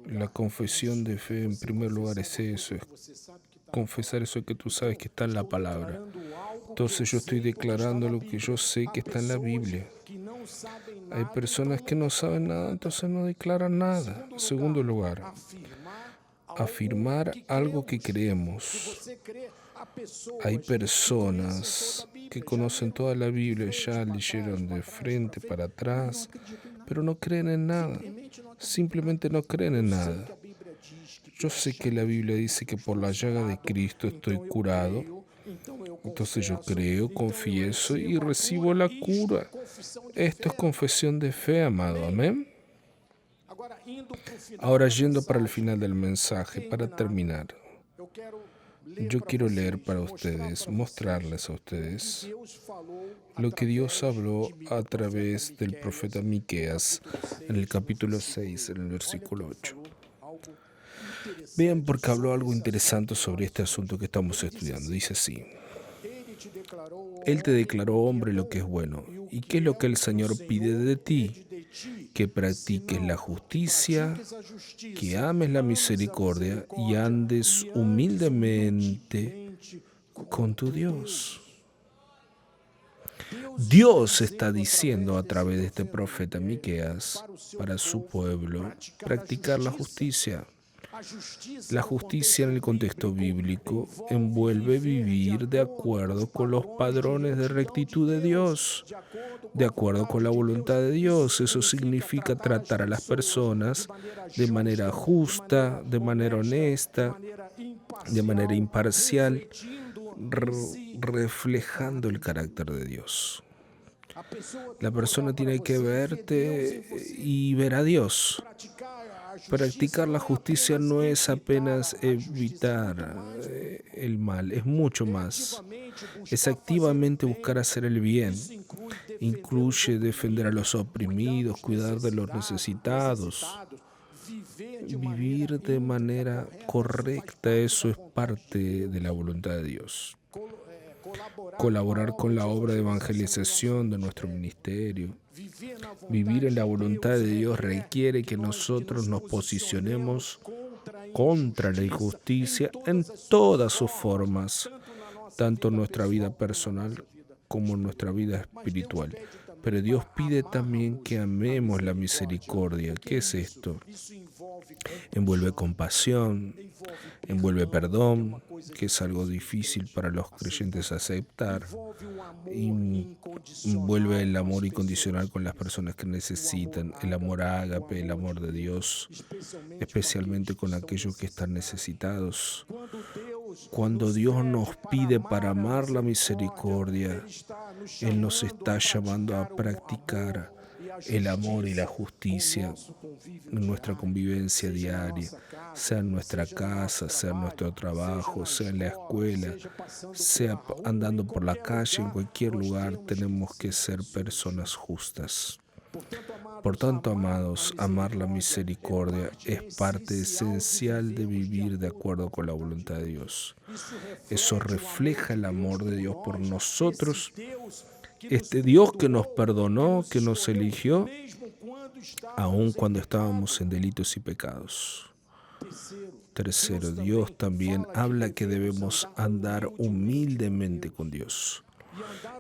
La confesión de fe en primer lugar es eso, es confesar eso que tú sabes que está en la palabra. Entonces yo estoy declarando lo que yo sé que está en la Biblia. Hay personas que no saben nada, entonces no declaran nada. En segundo lugar, afirmar algo que creemos. Hay personas que conocen toda la Biblia, ya leyeron de frente para atrás, pero no creen en nada. Simplemente no creen en nada. Yo sé que la Biblia dice que por la llaga de Cristo estoy curado. Entonces yo creo, confieso y recibo la cura. Esto es confesión de fe, amado. Amén. Ahora, yendo para el final del mensaje, para terminar, yo quiero leer para ustedes, mostrarles a ustedes lo que Dios habló a través del profeta Miqueas en el capítulo 6, en el versículo 8. Vean, porque habló algo interesante sobre este asunto que estamos estudiando. Dice así: Él te declaró, hombre, lo que es bueno. ¿Y qué es lo que el Señor pide de ti? Que practiques la justicia, que ames la misericordia y andes humildemente con tu Dios. Dios está diciendo a través de este profeta Miqueas para su pueblo practicar la justicia. La justicia en el contexto bíblico envuelve vivir de acuerdo con los padrones de rectitud de Dios, de acuerdo con la voluntad de Dios. Eso significa tratar a las personas de manera justa, de manera honesta, de manera imparcial, reflejando el carácter de Dios. La persona tiene que verte y ver a Dios. Practicar la justicia no es apenas evitar el mal, es mucho más. Es activamente buscar hacer el bien. Incluye defender a los oprimidos, cuidar de los necesitados. Vivir de manera correcta, eso es parte de la voluntad de Dios. Colaborar con la obra de evangelización de nuestro ministerio. Vivir en la voluntad de Dios requiere que nosotros nos posicionemos contra la injusticia en todas sus formas, tanto en nuestra vida personal como en nuestra vida espiritual. Pero Dios pide también que amemos la misericordia. ¿Qué es esto? Envuelve compasión, envuelve perdón, que es algo difícil para los creyentes aceptar. Envuelve el amor incondicional con las personas que necesitan, el amor ágape, el amor de Dios, especialmente con aquellos que están necesitados. Cuando Dios nos pide para amar la misericordia, Él nos está llamando a practicar el amor y la justicia en nuestra convivencia diaria, sea en nuestra casa, sea en nuestro trabajo, sea en la escuela, sea andando por la calle, en cualquier lugar, tenemos que ser personas justas. Por tanto, amados, amar la misericordia es parte esencial de vivir de acuerdo con la voluntad de Dios. Eso refleja el amor de Dios por nosotros, este Dios que nos perdonó, que nos eligió, aun cuando estábamos en delitos y pecados. Tercero, Dios también habla que debemos andar humildemente con Dios.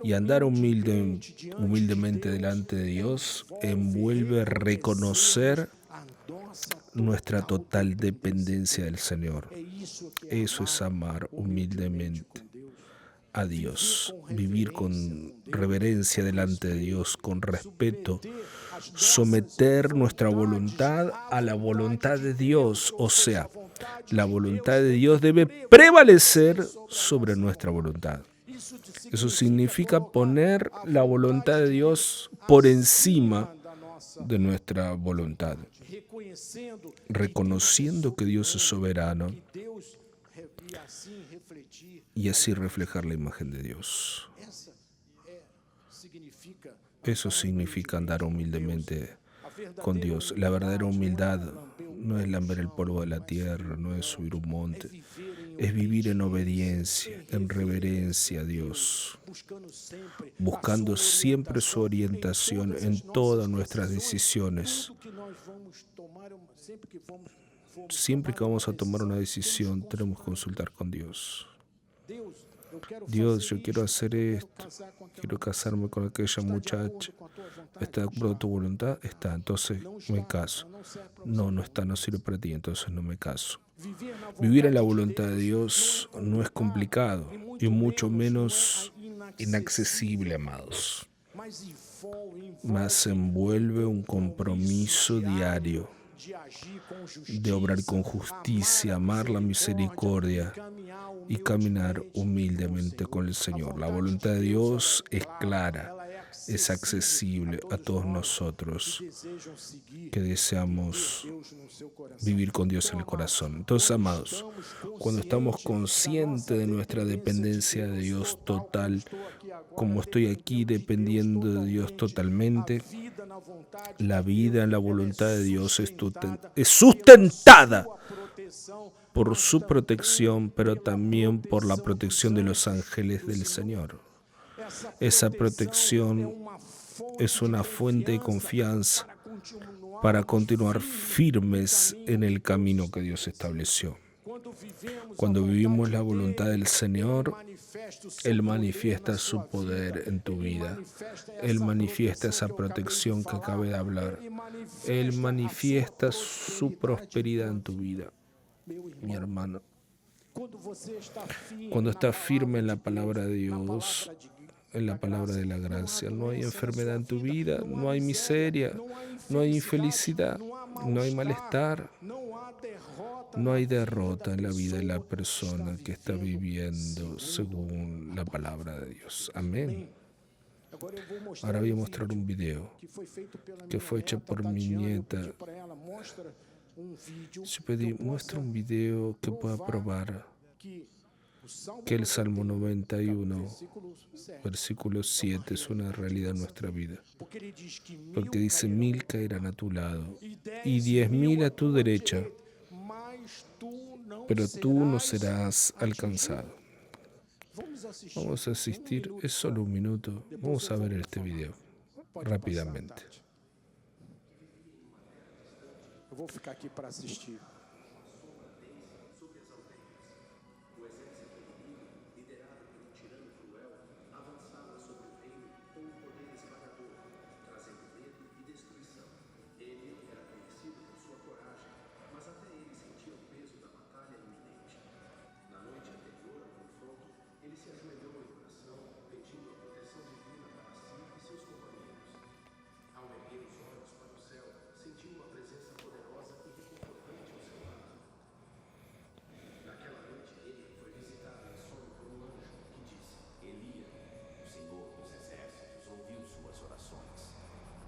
Y andar humildemente delante de Dios envuelve reconocer nuestra total dependencia del Señor. Eso es amar humildemente a Dios, vivir con reverencia delante de Dios, con respeto, someter nuestra voluntad a la voluntad de Dios, o sea, la voluntad de Dios debe prevalecer sobre nuestra voluntad. Eso significa poner la voluntad de Dios por encima de nuestra voluntad, reconociendo que Dios es soberano y así reflejar la imagen de Dios. Eso significa andar humildemente con Dios. La verdadera humildad no es lamber el polvo de la tierra, no es subir un monte. Es vivir en obediencia, en reverencia a Dios, buscando siempre su orientación en todas nuestras decisiones. Siempre que vamos a tomar una decisión, tenemos que consultar con Dios. Dios, yo quiero hacer esto, quiero casarme con aquella muchacha. ¿Está de acuerdo a tu voluntad? Está, entonces me caso. No, no está, no sirve para ti, entonces no me caso. Vivir en la voluntad de Dios no es complicado y mucho menos inaccesible, amados. Mas envuelve un compromiso diario de obrar con justicia, amar la misericordia y caminar humildemente con el Señor. La voluntad de Dios es clara, es accesible a todos nosotros que deseamos vivir con Dios en el corazón. Entonces, amados, cuando estamos conscientes de nuestra dependencia de Dios total, como estoy aquí dependiendo de Dios totalmente, la vida en la voluntad de Dios es sustentada por su protección, pero también por la protección de los ángeles del Señor. Esa protección es una fuente de confianza para continuar firmes en el camino que Dios estableció. Cuando vivimos la voluntad del Señor, Él manifiesta su poder en tu vida. Él manifiesta esa protección que acabé de hablar. Él manifiesta su prosperidad en tu vida, mi hermano. Cuando estás firme en la palabra de Dios, en la palabra de la gracia, no hay enfermedad en tu vida, no hay miseria, no hay infelicidad, no hay malestar. No hay derrota en la vida de la persona que está viviendo según la palabra de Dios. Amén. Ahora voy a mostrar un video que fue hecho por mi nieta. Yo pedí, muestra un video que pueda probar que el Salmo 91, versículo 7, es una realidad en nuestra vida. Porque dice, 1000 caerán a tu lado y 10.000 a tu derecha, pero tú no serás alcanzado. Vamos a asistir, es solo un minuto. Vamos a ver este video rápidamente. Eu vou ficar aqui para assistir.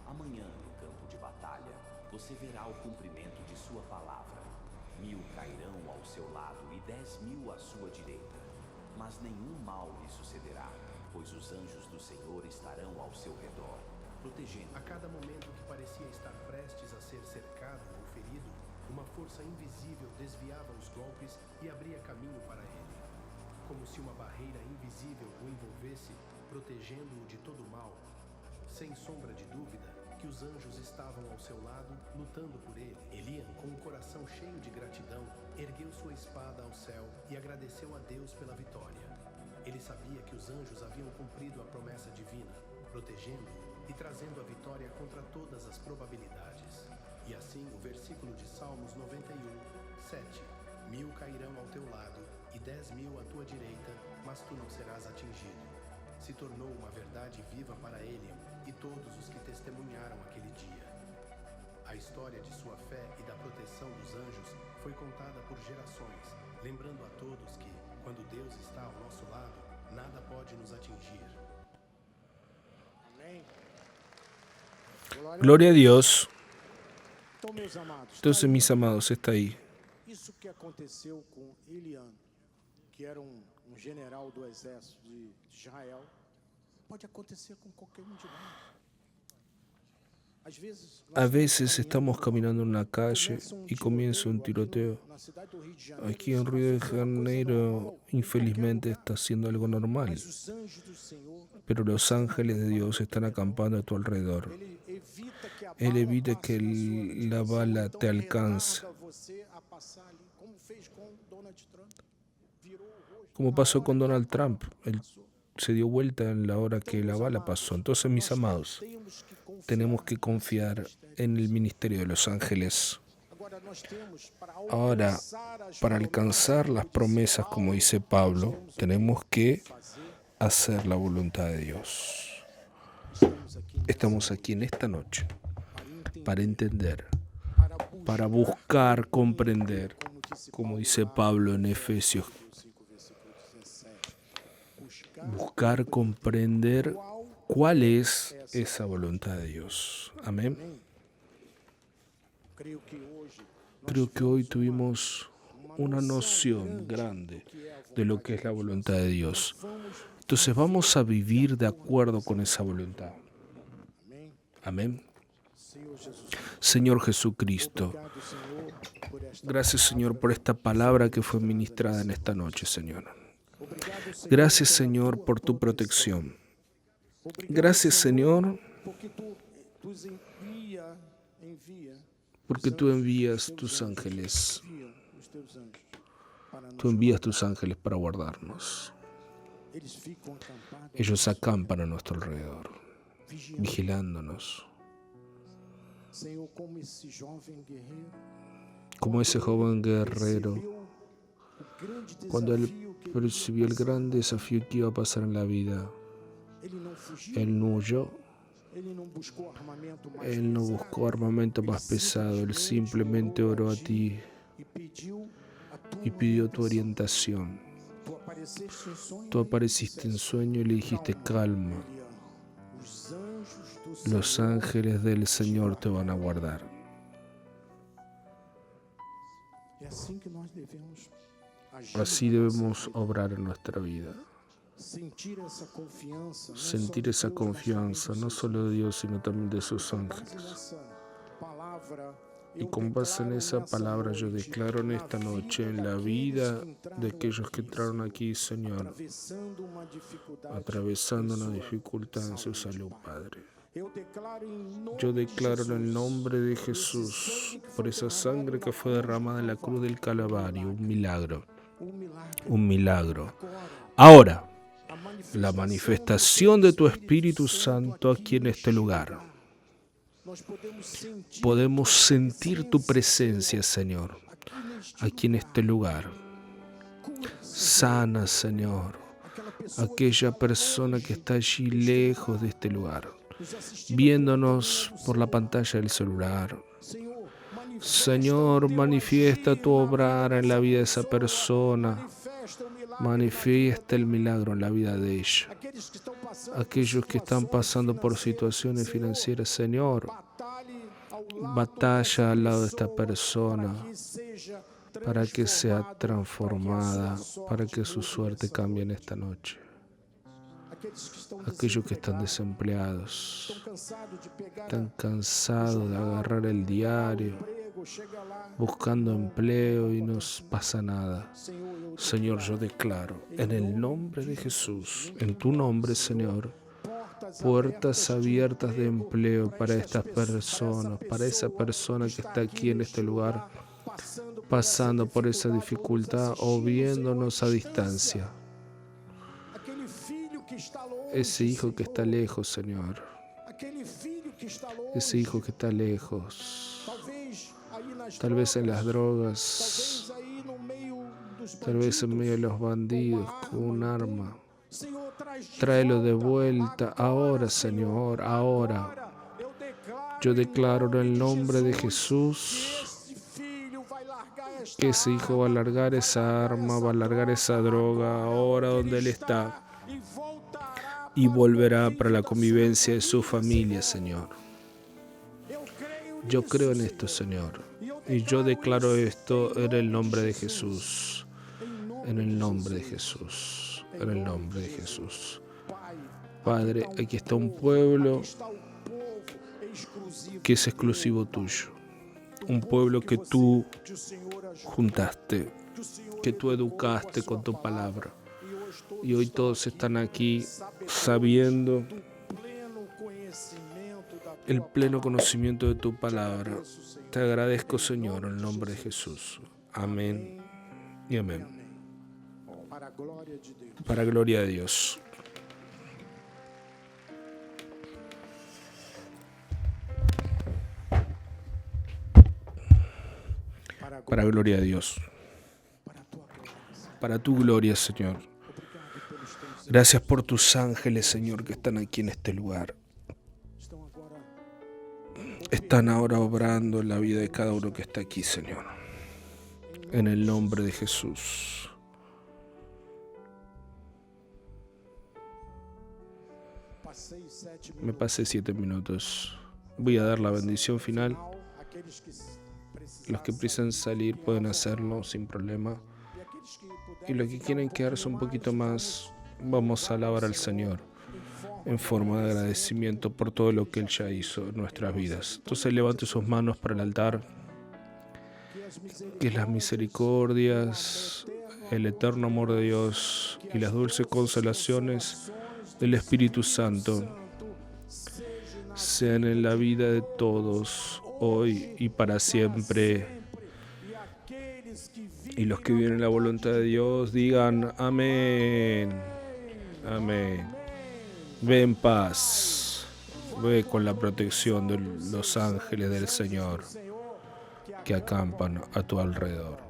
Amanhã, no campo de batalha, você verá o cumprimento de sua palavra. 1000 cairão ao seu lado e 10.000 à sua direita. Mas nenhum mal lhe sucederá, pois os anjos do Senhor estarão ao seu redor, protegendo. A cada momento que parecia estar prestes a ser cercado ou ferido, uma força invisível desviava os golpes e abria caminho para ele. Como se uma barreira invisível o envolvesse, protegendo-o de todo o mal. Sem sombra de dúvida que os anjos estavam ao seu lado, lutando por ele. Elian, com um coração cheio de gratidão, ergueu sua espada ao céu e agradeceu a Deus pela vitória. Ele sabia que os anjos haviam cumprido a promessa divina, protegendo-o e trazendo a vitória contra todas as probabilidades. E assim, o versículo de Salmos 91, 7. 1000 cairão ao teu lado e 10.000 à tua direita, mas tu não serás atingido. Se tornou uma verdade viva para ele e todos os que testemunharam aquele dia. A história de sua fé e da proteção dos anjos foi contada por gerações, lembrando a todos que, quando Deus está ao nosso lado, nada pode nos atingir. Amém. Gloria a Dios. Então, meus amados, Entonces, mis amados, está ahí. isso que aconteceu com Elian, que era um general do exército de Israel, pode acontecer com qualquer um de nós. A veces estamos caminando en una calle y comienza un tiroteo. Aquí en Río de Janeiro, infelizmente, está haciendo algo normal. Pero los ángeles de Dios están acampando a tu alrededor. Él evita que la bala te alcance. Como pasó con Donald Trump. Él se dio vuelta en la hora que la bala pasó. Entonces, mis amados, tenemos que confiar en el ministerio de los ángeles. Ahora, para alcanzar las promesas, como dice Pablo, tenemos que hacer la voluntad de Dios. Estamos aquí en esta noche para entender, para buscar, comprender, como dice Pablo en Efesios, buscar, comprender cuál es esa voluntad de Dios. Amén. Creo que hoy tuvimos una noción grande de lo que es la voluntad de Dios. Entonces vamos a vivir de acuerdo con esa voluntad. Amén. Señor Jesucristo, gracias, Señor, por esta palabra que fue ministrada en esta noche, Señor. Gracias, Señor, por tu protección. Gracias, Señor, porque tú envías tus ángeles. Tú envías tus ángeles para guardarnos. Ellos acampan a nuestro alrededor, vigilándonos. Como ese joven guerrero, cuando él percibió el gran desafío que iba a pasar en la vida, él no huyó, él no buscó armamento más pesado, él simplemente oró a ti y pidió tu orientación. Tú apareciste en sueño y le dijiste: calma, los ángeles del Señor te van a guardar. Así debemos obrar en nuestra vida. Sentir esa confianza, no solo de Dios, sino también de sus ángeles. Y con base en esa palabra yo declaro en esta noche, en la vida de aquellos que entraron aquí, Señor, atravesando una dificultad en su salud, Padre. Yo declaro en el nombre de Jesús, por esa sangre que fue derramada en la cruz del Calvario, un milagro. Un milagro. Ahora, la manifestación de tu Espíritu Santo aquí en este lugar. Podemos sentir tu presencia, Señor, aquí en este lugar. Sana, Señor, aquella persona que está allí lejos de este lugar, viéndonos por la pantalla del celular. Señor, manifiesta tu obrar en la vida de esa persona. Manifiesta el milagro en la vida de ella. Aquellos que están pasando por situaciones financieras, Señor, batalla al lado de esta persona para que sea transformada, para que su suerte cambie en esta noche. Aquellos que están desempleados, están cansados de agarrar el diario, buscando empleo y no pasa nada. Señor, yo declaro en el nombre de Jesús, en tu nombre, Señor, puertas abiertas de empleo para estas personas, para esa persona que está aquí en este lugar, pasando por esa dificultad o viéndonos a distancia. Ese hijo que está lejos, Señor. Ese hijo que está lejos. Tal vez en las drogas. Tal vez en medio de los bandidos con un arma. Tráelo de vuelta ahora, Señor, ahora. Yo declaro en el nombre de Jesús que ese hijo va a largar esa arma, va a largar esa droga ahora donde él está y volverá para la convivencia de su familia, Señor. Yo creo en esto, Señor, y yo declaro esto en el nombre de Jesús, en el nombre de Jesús, en el nombre de Jesús. Padre, aquí está un pueblo que es exclusivo tuyo, un pueblo que tú juntaste, que tú educaste con tu palabra. Y hoy todos están aquí sabiendo el pleno conocimiento de tu palabra. Te agradezco, Señor, en el nombre de Jesús. Amén y amén. Para gloria de Dios. Para gloria de Dios. Para tu gloria, Señor. Gracias por tus ángeles, Señor, que están aquí en este lugar. Están ahora obrando en la vida de cada uno que está aquí, Señor. En el nombre de Jesús. Me pasé 7 minutos. Voy a dar la bendición final. Los que precisan salir pueden hacerlo sin problema. Y los que quieren quedarse un poquito más, vamos a alabar al Señor en forma de agradecimiento por todo lo que Él ya hizo en nuestras vidas. Entonces levante sus manos para el altar. Que las misericordias, el eterno amor de Dios y las dulces consolaciones del Espíritu Santo sean en la vida de todos, hoy y para siempre. Y los que viven en la voluntad de Dios digan amén. Amén. Ve en paz. Ve con la protección de los ángeles del Señor que acampan a tu alrededor.